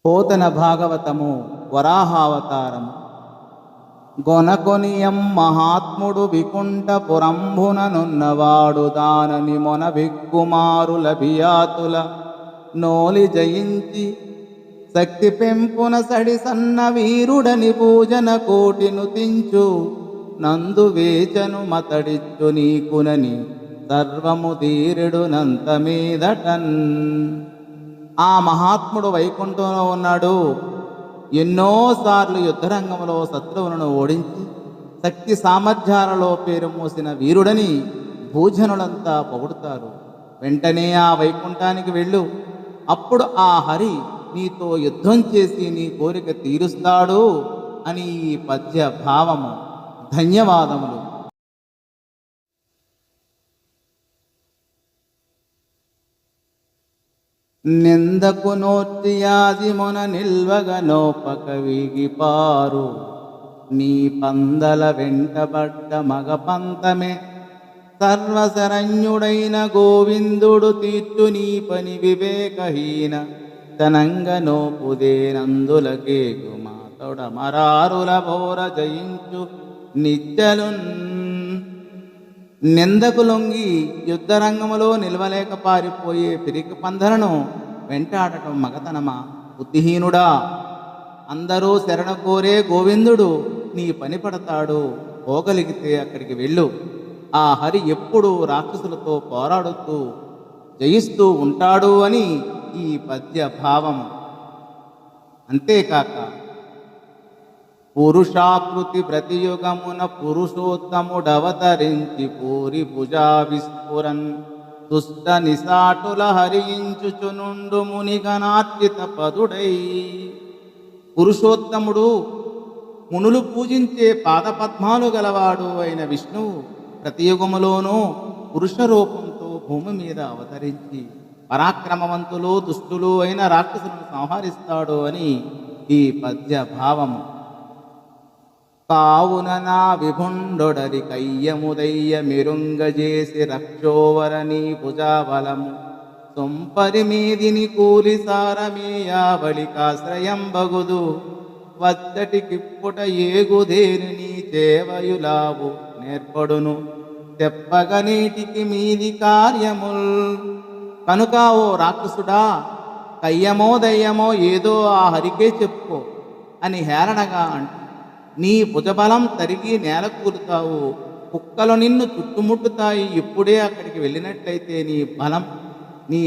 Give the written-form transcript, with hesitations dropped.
పోతన భాగవతము వరాహావతారము. గొనకొనియం మహాత్ముడు వికుంఠపురంభుననున్నవాడు దానని మొన విక్కుమారుల బియాతుల నోలి జయించి శక్తి పెంపున సడి సన్న వీరుడని పూజన కోటిను తించు నందు వేచను మతడిచ్చు నీకునని సర్వము తీరెడు నంత మీదటన్. ఆ మహాత్ముడు వైకుంఠంలో ఉన్నాడు. ఎన్నోసార్లు యుద్ధరంగంలో శత్రువులను ఓడించి శక్తి సామర్థ్యాలలో పేరు మోసిన వీరుడని భూజనులంతా పొగుడుతారు. వెంటనే ఆ వైకుంఠానికి వెళ్ళు. అప్పుడు ఆ హరి నీతో యుద్ధం చేసి నీ కోరిక తీరుస్తాడు అని ఈ పద్య భావము. ధన్యవాదములు. నిందకు నోర్తియాది మొన నిల్వగ నోపక వీగిపారు నీ పందల వెంటబడ్డ మగ పంతమే సర్వశరణ్యుడైన గోవిందుడు తీర్చు నీ పని వివేకహీన తనంగ నోపుదేనందులకే గుమాతొడ మరారుల బోర జయించు నిత్యలున్. నిందకు లొంగి యుద్ధరంగములో నిలవలేక పారిపోయే పిరికి పందలను వెంటాడటం మగతనమా? బుద్ధిహీనుడా, అందరూ శరణ కోరే గోవిందుడు నీ పని పడతాడు. పోగలిగితే అక్కడికి వెళ్ళు. ఆ హరి ఎప్పుడూ రాక్షసులతో పోరాడుతూ జయిస్తూ ఉంటాడు అని ఈ పద్య భావము. అంతేకాక పురుషాకృతి ప్రతియుగమున పురుషోత్తముడవతరించి పూరి భుజా విస్ఫురన్ దుష్ట నిసాటుల హరించుచునుండు మునిగనార్చిత పదుడై. పురుషోత్తముడు మునులు పూజించే పాదపద్మాలు గలవాడు అయిన విష్ణువు ప్రతియుగములోనూ పురుష రూపంతో భూమి మీద అవతరించి పరాక్రమవంతులు దుష్టులు అయిన రాక్షసులను సంహరిస్తాడు అని ఈ పద్య భావము. కావున నా విభుండొడరి కయ్యముదయ్య మిరుంగజేసి రక్షోవరని భుజాబలము సొంపరి మీదిని కూలి సారమేయావళికాశ్రయం బగుదు వచ్చటి కిప్పుట ఏగుదేని నీ చేవయులావు నేర్పడును తెప్పగ నీటికి మీది కార్యముల్. కనుక ఓ రాక్షసుడా, కయ్యమో దయ్యమో ఏదో ఆ హరికే చెప్పు అని హేళనగా అంటూ నీ భుజబలం తరిగి నేల కూలుతావు. కుక్కలు నిన్ను చుట్టుముట్టుతాయి. ఇప్పుడే అక్కడికి వెళ్ళినట్లయితే నీ బలం నీ